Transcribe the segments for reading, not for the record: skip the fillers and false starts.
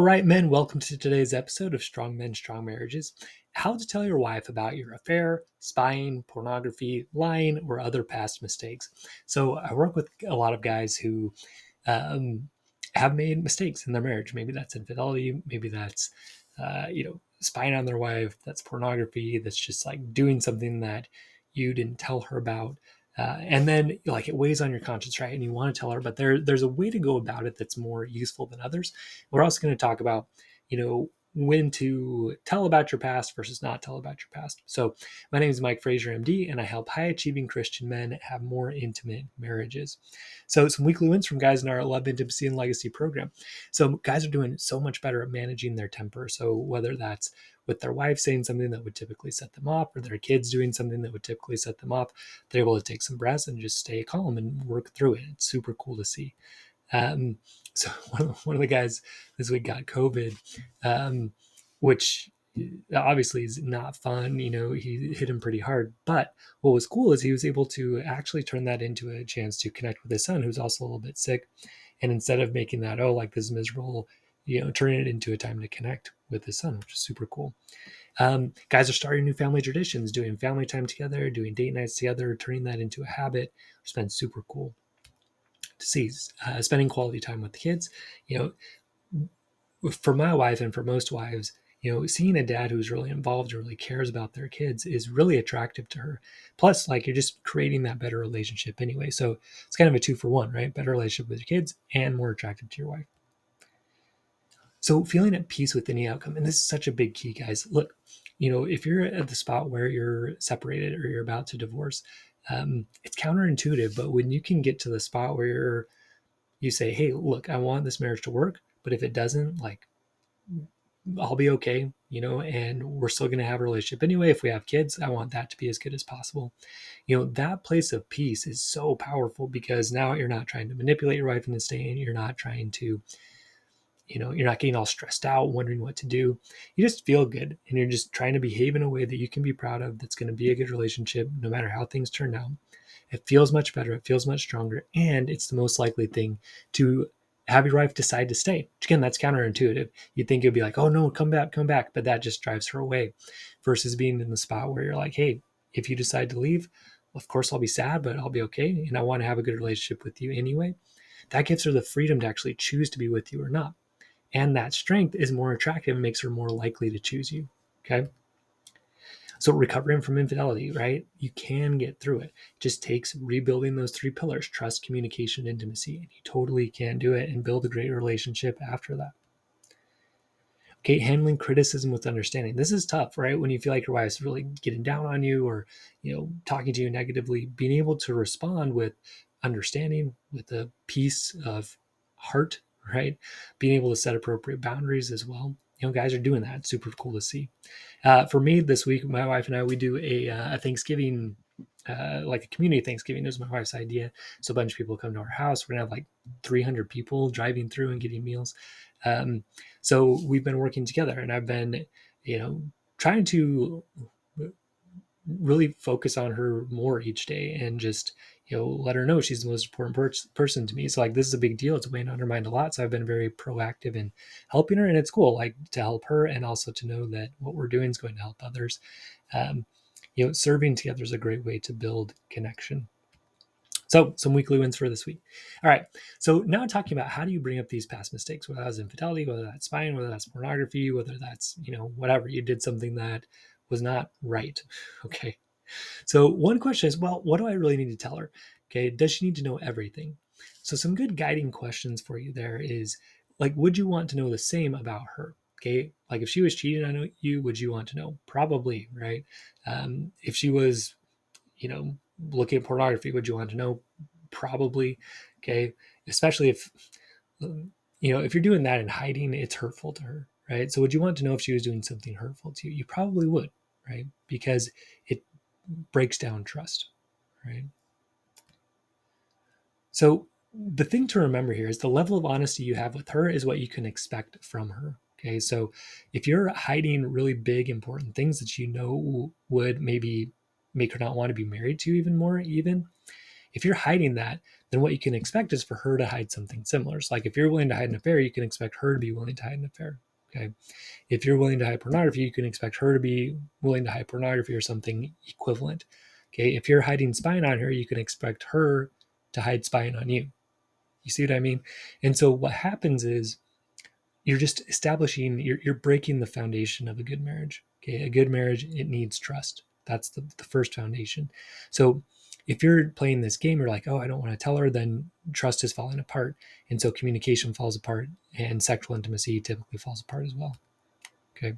All right, men, welcome to today's episode of Strong Men, Strong Marriages. How to tell your wife about your affair, spying, pornography, lying, or other past mistakes. So, I work with a lot of guys who um, have made mistakes in their marriage. Maybe that's infidelity, maybe that's, spying on their wife, that's pornography, that's just like doing something that you didn't tell her about. And then like it weighs on your conscience, right? And you want to tell her, but there's a way to go about it that's more useful than others. We're also going to talk about, when to tell about your past versus not tell about your past. So my name is Mike Frazier, MD, and I help high achieving Christian men have more intimate marriages. So some weekly wins from guys in our Love, Intimacy, and Legacy program. So guys are doing so much better at managing their temper. So whether that's with their wife saying something that would typically set them off, or their kids doing something that would typically set them off, they're able to take some breaths and just stay calm and work through it. It's super cool to see. Um, so one of the guys this week got COVID, which obviously is not fun. He hit him pretty hard. But what was cool is he was able to actually turn that into a chance to connect with his son, who's also a little bit sick. And instead of making that, oh, like this is miserable, turning it into a time to connect with his son, which is super cool. Guys are starting new family traditions, doing family time together, doing date nights together, turning that into a habit, which has been super cool to see. Spending quality time with the kids, you for my wife and for most wives, seeing a dad who's really involved and really cares about their kids is really attractive to her. Plus, like you're just creating that better relationship anyway. So it's kind of a 2-for-1, right? Better relationship with your kids and more attractive to your wife. So feeling at peace with any outcome, and this is such a big key, guys. Look, if you're at the spot where you're separated or you're about to divorce, it's counterintuitive, but when you can get to the spot where you say, hey, look, I want this marriage to work, but if it doesn't, like, I'll be okay, and we're still going to have a relationship anyway. If we have kids, I want that to be as good as possible. That place of peace is so powerful because now you're not trying to manipulate your wife into staying. You're not trying to, you're not getting all stressed out, wondering what to do. You just feel good and you're just trying to behave in a way that you can be proud of. That's going to be a good relationship, no matter how things turn out. It feels much better. It feels much stronger. And it's the most likely thing to have your wife decide to stay. Which again, that's counterintuitive. You'd think it'd be like, oh no, come back, come back. But that just drives her away versus being in the spot where you're like, hey, if you decide to leave, of course I'll be sad, but I'll be okay. And I want to have a good relationship with you anyway. That gives her the freedom to actually choose to be with you or not. And that strength is more attractive and makes her more likely to choose you. Okay. So recovering from infidelity, right? You can get through it. It just takes rebuilding those 3 pillars: trust, communication, intimacy. And you totally can do it and build a great relationship after that. Okay, handling criticism with understanding. This is tough, right? When you feel like your wife's really getting down on you or, talking to you negatively, being able to respond with understanding, with a piece of heart, right? Being able to set appropriate boundaries as well. Guys are doing that. It's super cool to see. For me this week, my wife and I, we do a Thanksgiving, like a community Thanksgiving. It was my wife's idea. So a bunch of people come to our house. We're going to have like 300 people driving through and getting meals. So we've been working together and I've been, trying to really focus on her more each day and just, let her know she's the most important person to me. So like, this is a big deal. It's weighing on her mind a lot. So I've been very proactive in helping her, and it's cool, like to help her and also to know that what we're doing is going to help others. Serving together is a great way to build connection. So some weekly wins for this week. All right. So now talking about how do you bring up these past mistakes, whether that's infidelity, whether that's spying, whether that's pornography, whether that's, whatever, you did something that was not right. Okay. So one question is, well, what do I really need to tell her? Okay. Does she need to know everything? So some good guiding questions for you there is like, would you want to know the same about her? Okay. Like if she was cheating on you, would you want to know? Probably, right? If she was, looking at pornography, would you want to know? Probably. Okay. Especially if, if you're doing that in hiding, it's hurtful to her, right? So would you want to know if she was doing something hurtful to you? You probably would, right? Because it breaks down trust, right? So the thing to remember here is the level of honesty you have with her is what you can expect from her. Okay. So if you're hiding really big, important things that would maybe make her not want to be married to you even more, If you're hiding that, then what you can expect is for her to hide something similar. So like if you're willing to hide an affair, you can expect her to be willing to hide an affair. Okay. If you're willing to hide pornography, you can expect her to be willing to hide pornography or something equivalent. Okay. If you're hiding spying on her, you can expect her to hide spying on you. You see what I mean? And so what happens is you're just establishing, you're breaking the foundation of a good marriage. Okay. A good marriage, it needs trust. That's the first foundation. So if you're playing this game, you're like, oh, I don't want to tell her, then trust is falling apart. And so communication falls apart and sexual intimacy typically falls apart as well. Okay.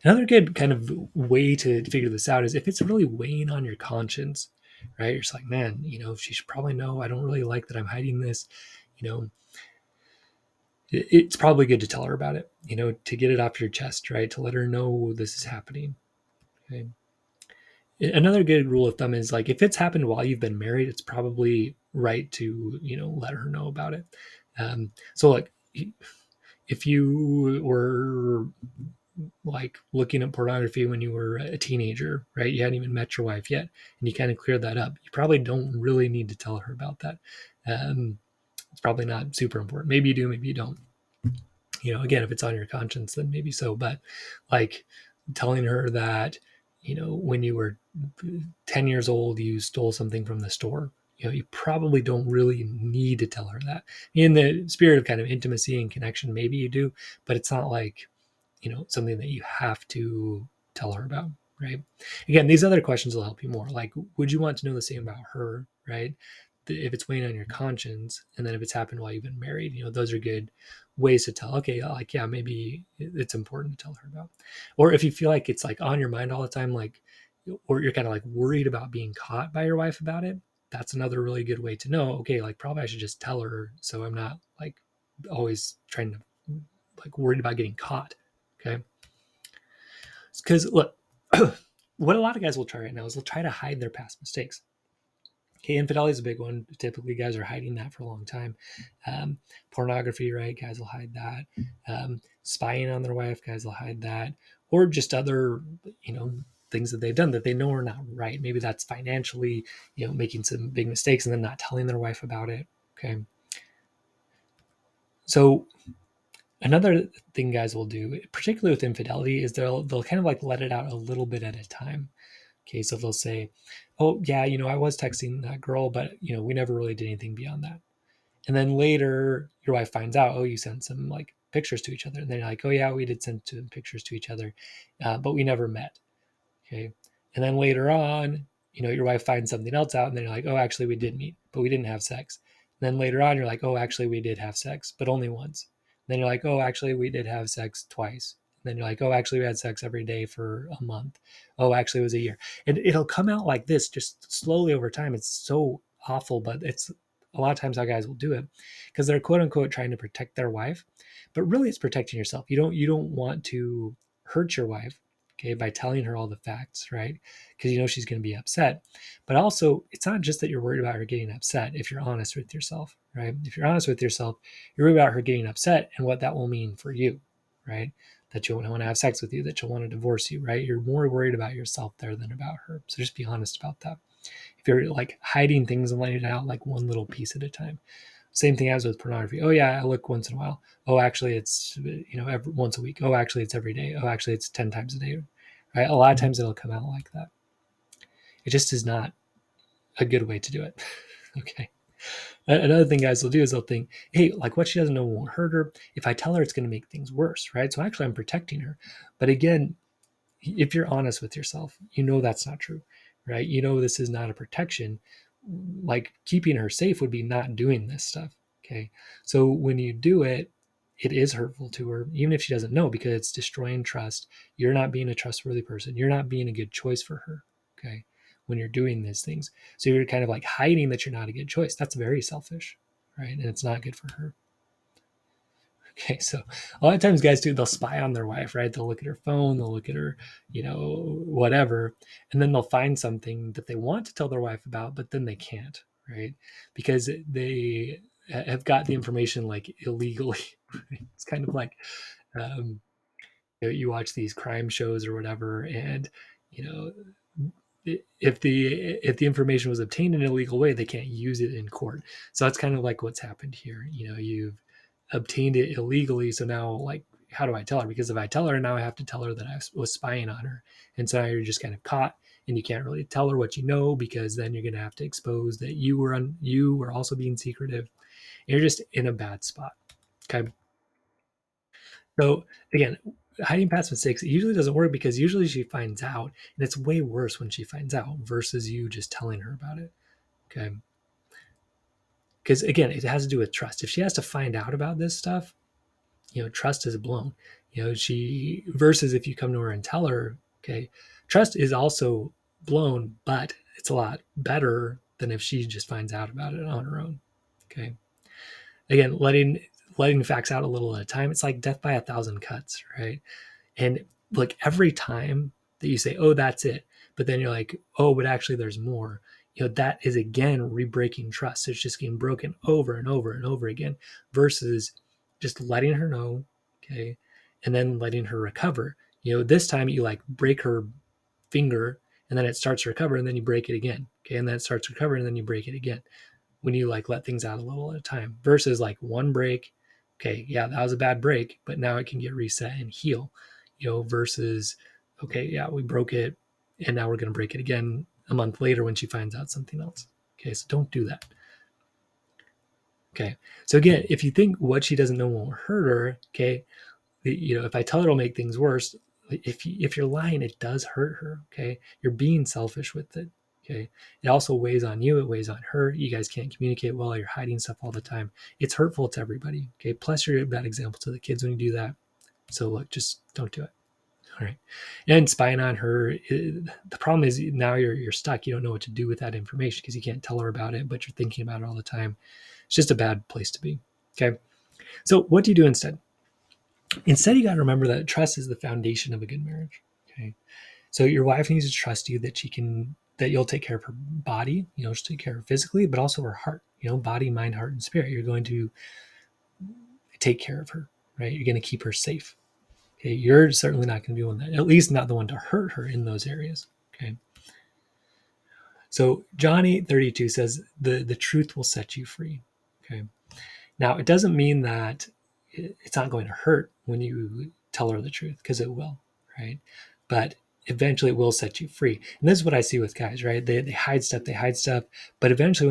Another good kind of way to figure this out is if it's really weighing on your conscience, right? You're just like, man, she should probably know I don't really like that I'm hiding this. You know, it's probably good to tell her about it, to get it off your chest, right? To let her know this is happening. Okay. Another good rule of thumb is like if it's happened while you've been married, it's probably right to, let her know about it. So like if you were like looking at pornography when you were a teenager, right? You hadn't even met your wife yet, and you kind of cleared that up. You probably don't really need to tell her about that. It's probably not super important. Maybe you do, maybe you don't. Again, if it's on your conscience, then maybe so. But like telling her that, when you were 10 years old, you stole something from the store. You probably don't really need to tell her that. In the spirit of kind of intimacy and connection, maybe you do, but it's not like, something that you have to tell her about, right? Again, these other questions will help you more. Like, would you want to know the same about her, right? If it's weighing on your conscience, and then if it's happened while you've been married, those are good ways to tell. Okay, like, yeah, maybe it's important to tell her about. Or if you feel like it's like on your mind all the time, like, or you're kind of like worried about being caught by your wife about it, that's another really good way to know, okay, like probably I should just tell her so I'm not like always trying to like worried about getting caught. Okay. Because look, what a lot of guys will try right now is they'll try to hide their past mistakes. Okay, infidelity is a big one. Typically, guys are hiding that for a long time. Pornography, right? Guys will hide that. Spying on their wife, guys will hide that. Or just other, things that they've done that they know are not right. Maybe that's financially, making some big mistakes and then not telling their wife about it. Okay. So another thing guys will do, particularly with infidelity, is they'll kind of like let it out a little bit at a time. Okay, so they'll say, "Oh yeah, I was texting that girl, but we never really did anything beyond that." And then later, your wife finds out, "Oh, you sent some like pictures to each other," and they're like, "Oh yeah, we did send some pictures to each other, but we never met." Okay, and then later on, your wife finds something else out, and then you're like, "Oh, actually, we did meet, but we didn't have sex." And then later on, you're like, "Oh, actually, we did have sex, but only once." And then you're like, "Oh, actually, we did have sex twice." And then you're like, "Oh, actually, we had sex every day for a month." "Oh, actually, it was a year." And it'll come out like this, just slowly over time. It's so awful, but it's a lot of times how guys will do it because they're quote unquote trying to protect their wife, but really it's protecting yourself. You don't want to hurt your wife, okay, by telling her all the facts, right? Because she's going to be upset. But also, it's not just that you're worried about her getting upset if you're honest with yourself, right? If you're honest with yourself, you're worried about her getting upset and what that will mean for you, right? That she'll want to have sex with you, that she'll want to divorce you, right? You're more worried about yourself there than about her. So just be honest about that. If you're like hiding things and letting it out like one little piece at a time. Same thing as with pornography. Oh yeah, I look once in a while. Oh, actually, it's once a week. Oh, actually, it's every day. Oh, actually, it's 10 times a day. Right? A lot of times it'll come out like that. It just is not a good way to do it. Okay. Another thing guys will do is they'll think, hey, like what she doesn't know won't hurt her. If I tell her, it's going to make things worse, right? So actually, I'm protecting her. But again, if you're honest with yourself, that's not true, right? This is not a protection. Like keeping her safe would be not doing this stuff. Okay. So when you do it, it is hurtful to her, even if she doesn't know, because it's destroying trust. You're not being a trustworthy person. You're not being a good choice for her. Okay. When you're doing these things. So you're kind of like hiding that you're not a good choice. That's very selfish, right? And it's not good for her. Okay, so a lot of times guys do, they'll spy on their wife, right? They'll look at her phone, they'll look at her, whatever, and then they'll find something that they want to tell their wife about, but then they can't, right? Because they have got the information like illegally. It's kind of like you watch these crime shows or whatever, and you know if the information was obtained in an illegal way, they can't use it in court. So that's kind of like what's happened here. You've obtained it illegally, so now, like, how do I tell her? Because if I tell her, now I have to tell her that I was spying on her, and so now you're just kind of caught, and you can't really tell her what you know, because then you're going to have to expose that you were also being secretive. And you're just in a bad spot. Okay. So again, hiding past mistakes, it usually doesn't work, because usually she finds out, and it's way worse when she finds out versus you just telling her about it. Okay. Because again, it has to do with trust. If she has to find out about this stuff, trust is blown. She versus if you come to her and tell her, okay, trust is also blown, but it's a lot better than if she just finds out about it on her own. Okay. Again, letting facts out a little at a time. It's like death by a thousand cuts, right? And like every time that you say, oh, that's it, but then you're like, oh, but actually there's more, that is again re-breaking trust. So it's just getting broken over and over and over again, versus just letting her know, okay, and then letting her recover. This time you like break her finger, and then it starts to recover, and then you break it again, okay, and then it starts to recover, and then you break it again, when you like let things out a little at a time, versus like one break. Okay, yeah, that was a bad break, but now it can get reset and heal, versus, okay, yeah, we broke it, and now we're going to break it again a month later when she finds out something else. Okay, so don't do that. Okay, so again, if you think what she doesn't know won't hurt her, okay, if I tell her it'll make things worse, if you're lying, it does hurt her. Okay, you're being selfish with it. Okay, it also weighs on you, it weighs on her. You guys can't communicate well, you're hiding stuff all the time. It's hurtful to everybody. Okay, plus you're a bad example to the kids when you do that. So look, just don't do it. All right. And spying on her, the problem is now you're stuck. You don't know what to do with that information, because you can't tell her about it, but you're thinking about it all the time. It's just a bad place to be. Okay, so what do you do instead? Instead, you got to remember that trust is the foundation of a good marriage. Okay, so your wife needs to trust you that you'll take care of her body, she'll take care of her physically, but also her heart. Body, mind, heart, and spirit. You're going to take care of her, right? You're going to keep her safe. Okay, you're certainly not going to be one that, at least not the one to hurt her in those areas. Okay. So John 8:32 says the truth will set you free. Okay. Now, it doesn't mean that it's not going to hurt when you tell her the truth, because it will, right? But eventually it will set you free. And this is what I see with guys, right? They hide stuff, but eventually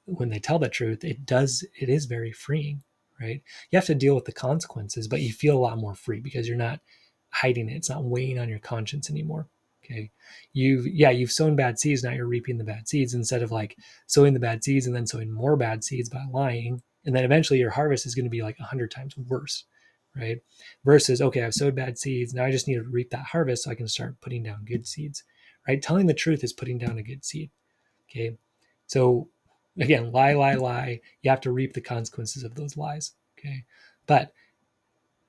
when they tell the truth, it is very freeing, right? You have to deal with the consequences, but you feel a lot more free because you're not hiding it. It's not weighing on your conscience anymore. Okay. You've sown bad seeds, now you're reaping the bad seeds, instead of like sowing the bad seeds and then sowing more bad seeds by lying, and then eventually your harvest is going to be like 100 times worse, right? Versus, okay, I've sowed bad seeds, now I just need to reap that harvest so I can start putting down good seeds, right? Telling the truth is putting down a good seed. Okay, so again, lie, you have to reap the consequences of those lies. Okay, but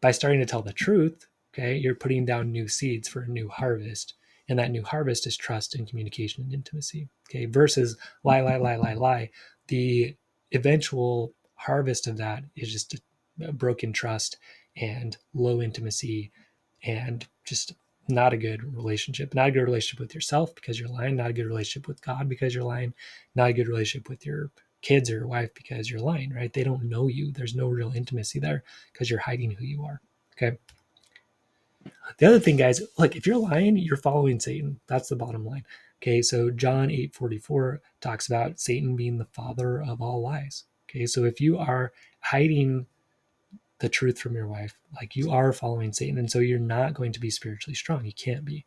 by starting to tell the truth, okay, you're putting down new seeds for a new harvest, and that new harvest is trust and communication and intimacy. Okay, versus lie. The eventual harvest of that is just a broken trust and low intimacy, and just not a good relationship. Not a good relationship with yourself because you're lying. Not a good relationship with God because you're lying. Not a good relationship with your kids or your wife because you're lying, right? They don't know you. There's no real intimacy there because you're hiding who you are. Okay. The other thing, guys, look, if you're lying, you're following Satan. That's the bottom line. Okay. So John 8:44 talks about Satan being the father of all lies. Okay. So if you are hiding the truth from your wife, like, you are following Satan. And so you're not going to be spiritually strong. You can't be.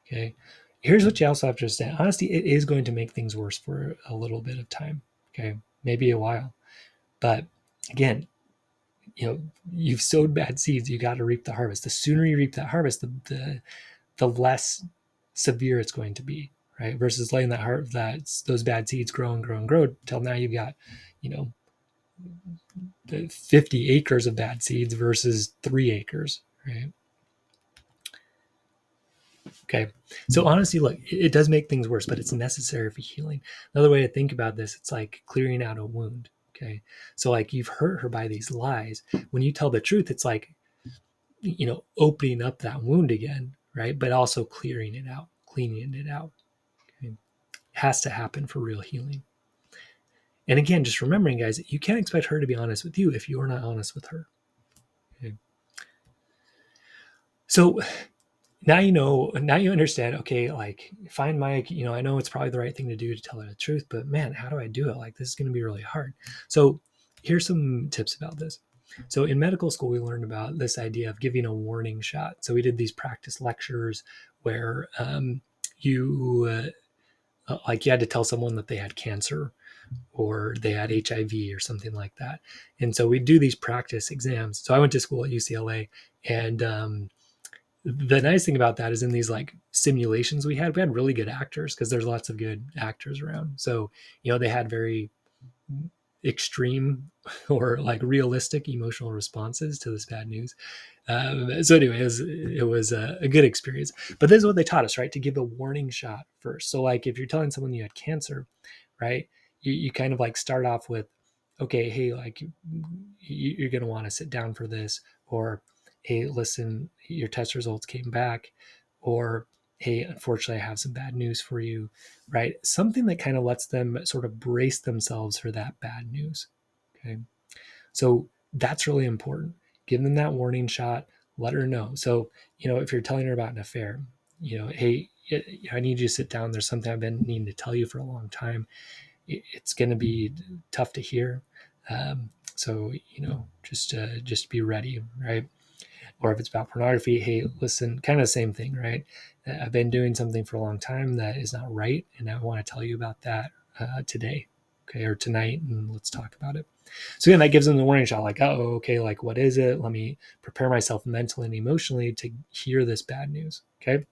Okay. Here's what you also have to understand. Honestly, it is going to make things worse for a little bit of time. Okay. Maybe a while. But again, you've sowed bad seeds, you got to reap the harvest. The sooner you reap that harvest, the less severe it's going to be, right? Versus letting those bad seeds grow and grow and grow till now you've got, you know, 50 acres of bad seeds versus 3 acres, right? Okay. So honestly, look, it does make things worse, but it's necessary for healing. Another way to think about this, it's like clearing out a wound. Okay. So like, you've hurt her by these lies. When you tell the truth, it's like, opening up that wound again, right? But also clearing it out. cleaning it out. Okay? It has to happen for real healing. And again, just remembering, guys, you can't expect her to be honest with you if you're not honest with her. Okay? So now you understand, okay, like find Mike, I know it's probably the right thing to do to tell her the truth, but man, how do I do it? Like, this is going to be really hard. So here's some tips about this. So in medical school, we learned about this idea of giving a warning shot. So we did these practice lectures where you like you had to tell someone that they had cancer or they had HIV or something like that. And so we do these practice exams. So I went to school at UCLA, and the nice thing about that is in these like simulations we had really good actors because there's lots of good actors around. So, they had very extreme or like realistic emotional responses to this bad news. So anyway, it was a good experience. But this is what they taught us, right? To give a warning shot first. So like if you're telling someone you had cancer, right? You kind of like start off with, okay, hey, like you're going to want to sit down for this, or hey, listen, your test results came back, or hey, unfortunately, I have some bad news for you, right? Something that kind of lets them sort of brace themselves for that bad news. Okay. So that's really important. Give them that warning shot, let her know. So, if you're telling her about an affair, hey, I need you to sit down. There's something I've been needing to tell you for a long time. It's going to be tough to hear. So, just be ready, right? Or if it's about pornography, hey, listen, kind of the same thing, right? I've been doing something for a long time that is not right, and I want to tell you about that today, okay, or tonight, and let's talk about it. So again, that gives them the warning shot, like, oh, okay, like what is it? Let me prepare myself mentally and emotionally to hear this bad news, okay?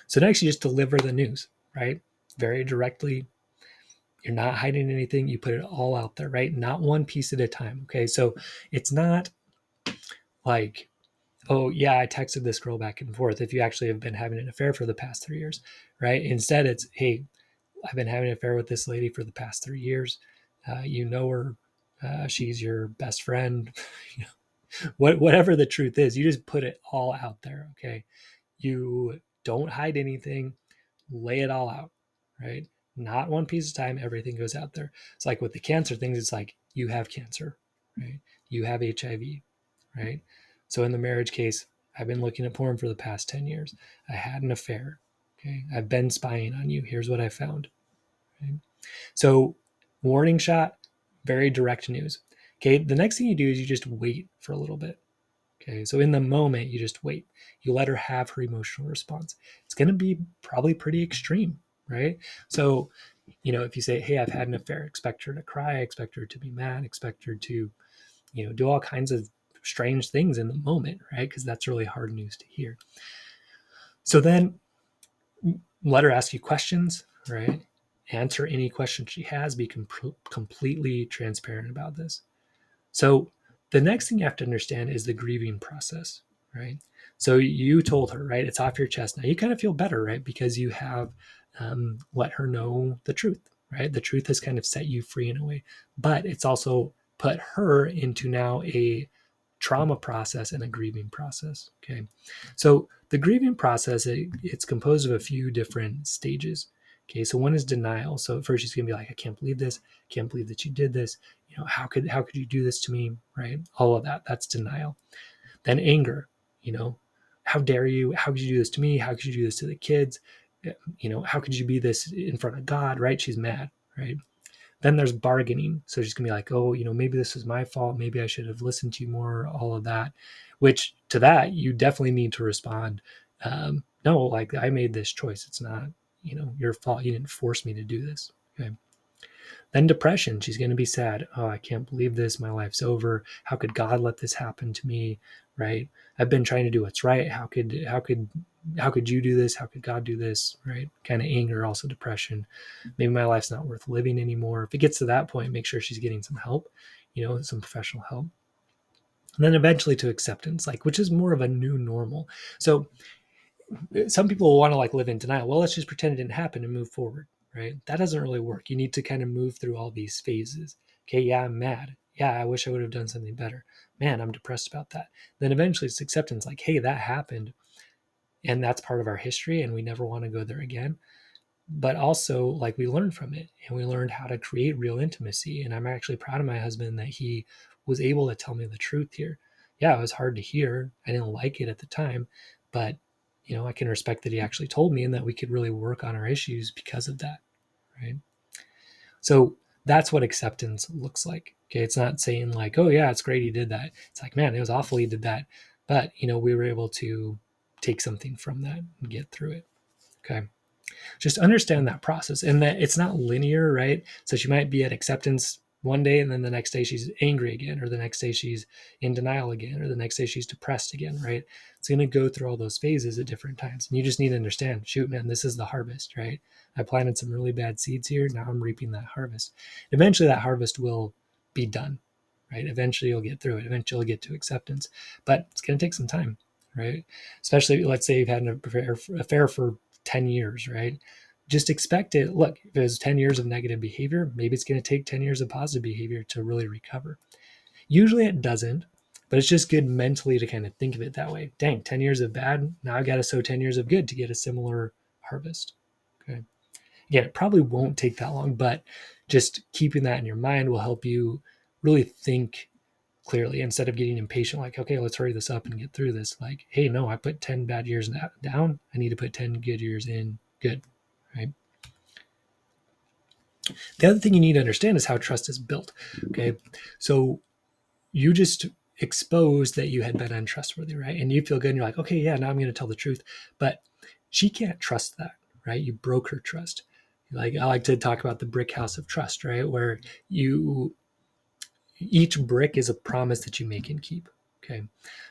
So next, you just deliver the news, right? Very directly. You're not hiding anything. You put it all out there, right? Not one piece at a time, okay? So it's not like, oh yeah, I texted this girl back and forth if you actually have been having an affair for the past 3 years, right? Instead, it's, hey, I've been having an affair with this lady for the past 3 years. You know her. She's your best friend. Whatever the truth is, you just put it all out there, okay? You don't hide anything. Lay it all out, right? Not one piece of time. Everything goes out there. It's like with the cancer things, it's like, you have cancer, right? You have HIV, right? So in the marriage case, I've been looking at porn for the past 10 years. I had an affair. Okay. I've been spying on you. Here's what I found. Right? So, warning shot, very direct news. Okay. The next thing you do is you just wait for a little bit. Okay. So, in the moment, you just wait. You let her have her emotional response. It's going to be probably pretty extreme, right? So, if you say, hey, I've had an affair, expect her to cry, expect her to be mad, expect her to do all kinds of strange things in the moment, right? Because that's really hard news to hear. So then let her ask you questions, right? Answer any questions she has, be completely transparent about this. So the next thing you have to understand is the grieving process, right? So you told her, right? It's off your chest now. You kind of feel better, right? Because you have let her know the truth, right? The truth has kind of set you free in a way, but it's also put her into now a trauma process and a grieving process. Okay. So the grieving process, it's composed of a few different stages. Okay. So one is denial. So at first she's going to be like, I can't believe this. Can't believe that you did this. How could you do this to me? Right. All of that. That's denial. Then anger, how dare you? How could you do this to me? How could you do this to the kids? How could you be this in front of God? Right. She's mad. Right. Then there's bargaining. So she's going to be like, oh, maybe this was my fault. Maybe I should have listened to you more, all of that, which to that, you definitely need to respond. No, like I made this choice. It's not, your fault. You didn't force me to do this. Okay. Then depression. She's going to be sad. Oh, I can't believe this. My life's over. How could God let this happen to me? Right. I've been trying to do what's right. How could you do this? How could God do this? Right. Kind of anger, also depression. Maybe my life's not worth living anymore. If it gets to that point, make sure she's getting some help, some professional help. And then eventually to acceptance, which is more of a new normal. So some people will want to live in denial. Well, let's just pretend it didn't happen and move forward, right? That doesn't really work. You need to kind of move through all these phases. Okay, yeah, I'm mad. Yeah, I wish I would have done something better. Man, I'm depressed about that. Then eventually it's acceptance, hey, that happened. and that's part of our history, and we never want to go there again. But also, like, we learned from it, and we learned how to create real intimacy. And I'm actually proud of my husband that he was able to tell me the truth here. Yeah, it was hard to hear. I didn't like it at the time, but I can respect that he actually told me, and that we could really work on our issues because of that, right? So that's what acceptance looks like. Okay, it's not saying like, oh yeah, it's great he did that. It's like, man, it was awful he did that, but we were able to take something from that and get through it. Okay, just understand that process, and that it's not linear, right? So she might be at acceptance one day, and then the next day she's angry again, or the next day she's in denial again, or the next day she's depressed again, right? It's going to go through all those phases at different times, and you just need to understand, shoot, man, this is the harvest, right? I planted some really bad seeds here, now I'm reaping that harvest. Eventually that harvest will be done, right? Eventually you'll get through it, eventually you'll get to acceptance, but it's going to take some time, right? Especially, let's say you've had an affair for 10 years, right? Just expect it. Look, if it was 10 years of negative behavior, maybe it's going to take 10 years of positive behavior to really recover. Usually it doesn't, but it's just good mentally to kind of think of it that way. Dang, 10 years of bad, now I got to sow 10 years of good to get a similar harvest. Okay. Again, it probably won't take that long, but just keeping that in your mind will help you really think clearly, instead of getting impatient, like, okay, let's hurry this up and get through this. Like, hey, no, I put 10 bad years down. I need to put 10 good years in. Good, right? The other thing you need to understand is how trust is built. Okay. So you just exposed that you had been untrustworthy, right? And you feel good and you're like, okay, yeah, now I'm going to tell the truth. But she can't trust that, right? You broke her trust. Like, I like to talk about the brick house of trust, right? Where each brick is a promise that you make and keep. Okay.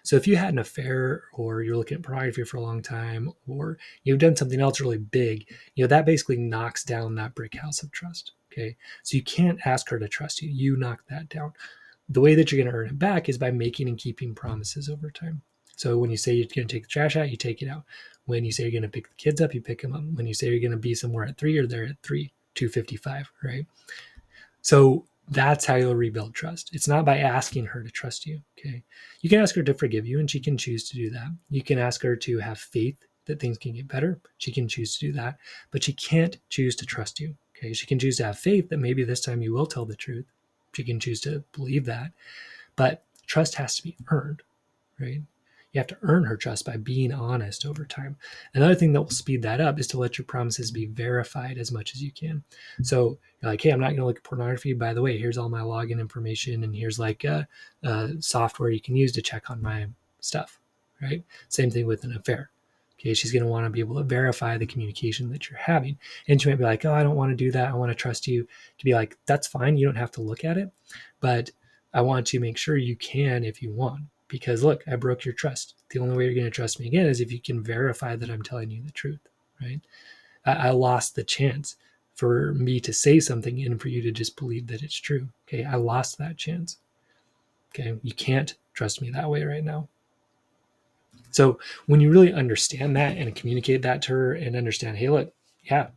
So if you had an affair, or you're looking at pornography for a long time, or you've done something else really big, that basically knocks down that brick house of trust. Okay. So you can't ask her to trust you. You knock that down. The way that you're going to earn it back is by making and keeping promises over time. So when you say you're going to take the trash out, you take it out. When you say you're going to pick the kids up, you pick them up. When you say you're going to be somewhere at 3, you're there at 3, 2:55, right? So that's how you'll rebuild trust. It's not by asking her to trust you. Okay. You can ask her to forgive you, and she can choose to do that. You can ask her to have faith that things can get better. She can choose to do that, but she can't choose to trust you. Okay. She can choose to have faith that maybe this time you will tell the truth. She can choose to believe that, but trust has to be earned, right? You have to earn her trust by being honest over time. Another thing that will speed that up is to let your promises be verified as much as you can. So you're like, hey, I'm not going to look at pornography. By the way, here's all my login information, and here's like a software you can use to check on my stuff, right? Same thing with an affair. Okay, she's going to want to be able to verify the communication that you're having. And she might be like, oh, I don't want to do that. I want to trust you. To be like, that's fine. You don't have to look at it. But I want to make sure you can if you want. Because look, I broke your trust. The only way you're going to trust me again is if you can verify that I'm telling you the truth, right? I lost the chance for me to say something and for you to just believe that it's true. Okay, I lost that chance. Okay, you can't trust me that way right now. So when you really understand that and communicate that to her and understand, hey, look, yeah,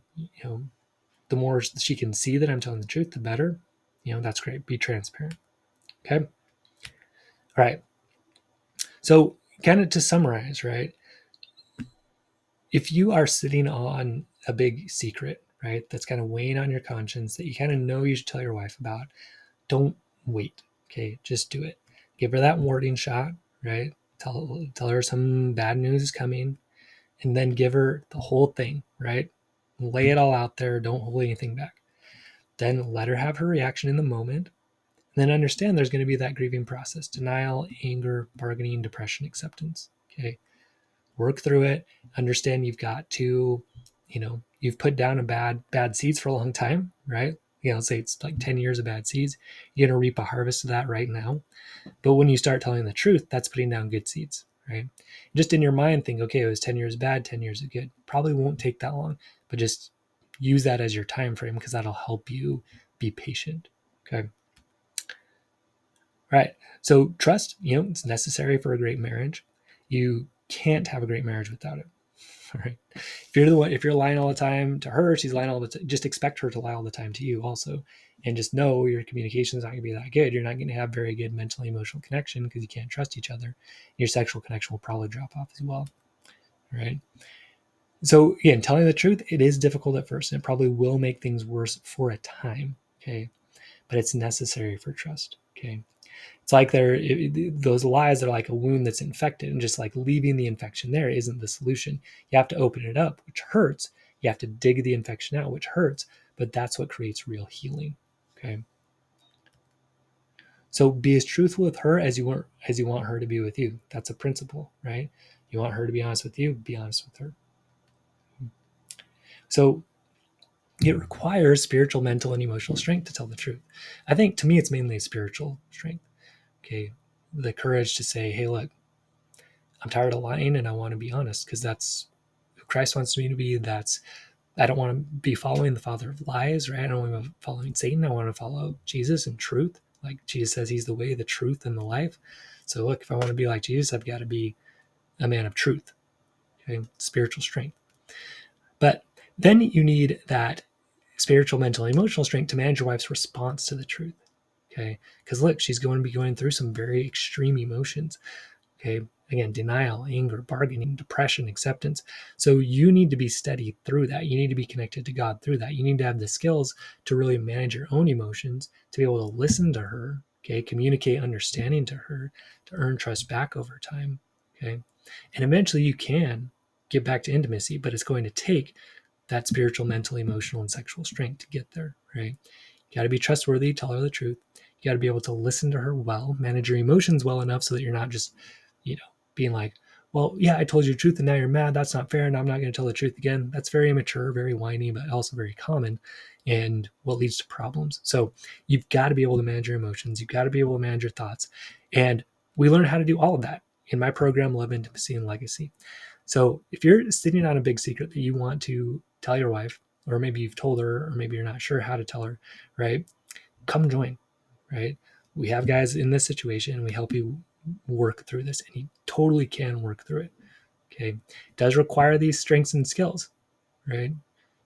the more she can see that I'm telling the truth, the better. That's great. Be transparent. Okay. All right. So kind of to summarize, right? If you are sitting on a big secret, right, that's kind of weighing on your conscience that you kind of know you should tell your wife about, don't wait. Okay. Just do it. Give her that warning shot, right? Tell her some bad news is coming, and then give her the whole thing, right? Lay it all out there. Don't hold anything back. Then let her have her reaction in the moment. And then understand there's going to be that grieving process: denial, anger, bargaining, depression, acceptance. Okay. Work through it. Understand you've got to, you've put down a bad seeds for a long time, right? Say it's like 10 years of bad seeds. You're going to reap a harvest of that right now. But when you start telling the truth, that's putting down good seeds, right? Just in your mind, think, okay, it was 10 years bad, 10 years of good. Probably won't take that long, but just use that as your time frame, because that'll help you be patient. Okay. Right. So trust, it's necessary for a great marriage. You can't have a great marriage without it. All right. If you're lying all the time to her, she's lying all the time. Just expect her to lie all the time to you also. And just know your communication is not going to be that good. You're not going to have very good mental emotional connection because you can't trust each other. Your sexual connection will probably drop off as well. right? So again, telling the truth, it is difficult at first, and it probably will make things worse for a time, okay? But it's necessary for trust, okay? It's like those lies are like a wound that's infected, and just like leaving the infection there isn't the solution. You have to open it up, which hurts. You have to dig the infection out, which hurts, but that's what creates real healing, okay? So be as truthful with her as you want her to be with you. That's a principle, right? You want her to be honest with you, be honest with her. So it requires spiritual, mental, and emotional strength to tell the truth. I think to me, it's mainly spiritual strength. Okay. The courage to say, hey, look, I'm tired of lying and I want to be honest because that's who Christ wants me to be. I don't want to be following the father of lies, right? I don't want to be following Satan. I want to follow Jesus and truth. Like Jesus says, he's the way, the truth, and the life. So look, if I want to be like Jesus, I've got to be a man of truth, okay? Spiritual strength. But then you need that spiritual, mental, emotional strength to manage your wife's response to the truth. Okay. Because look, she's going to be going through some very extreme emotions. Okay. Again, denial, anger, bargaining, depression, acceptance. So you need to be steady through that. You need to be connected to God through that. You need to have the skills to really manage your own emotions, to be able to listen to her, okay, communicate understanding to her, to earn trust back over time. Okay. And eventually you can get back to intimacy, but it's going to take that spiritual, mental, emotional, and sexual strength to get there, right? You got to be trustworthy, tell her the truth. You got to be able to listen to her well, manage your emotions well enough so that you're not just, being like, well, yeah, I told you the truth and now you're mad. That's not fair. And I'm not going to tell the truth again. That's very immature, very whiny, but also very common and what leads to problems. So you've got to be able to manage your emotions. You've got to be able to manage your thoughts. And we learn how to do all of that in my program, Love, Intimacy, and Legacy. So if you're sitting on a big secret that you want to tell your wife, or maybe you've told her, or maybe you're not sure how to tell her, right? Come join, right? We have guys in this situation. We help you work through this, and you totally can work through it. Okay. It does require these strengths and skills, right?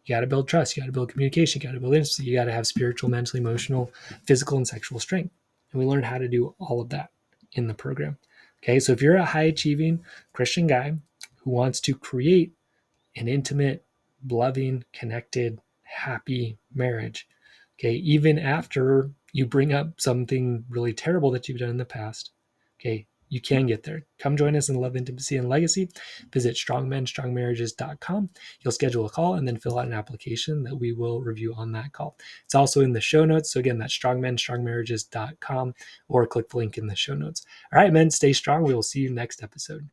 You got to build trust. You got to build communication. You got to build intimacy. You got to have spiritual, mental, emotional, physical, and sexual strength. And we learn how to do all of that in the program. Okay. So if you're a high achieving Christian guy who wants to create an intimate, loving, connected, happy marriage, okay, even after you bring up something really terrible that you've done in the past, okay, you can get there. Come join us in Love, Intimacy, and Legacy. Visit strongmenstrongmarriages.com. You'll schedule a call and then fill out an application that we will review on that call. It's also in the show notes. So again, that's strongmenstrongmarriages.com, or click the link in the show notes. All right, men, stay strong. We will see you next episode.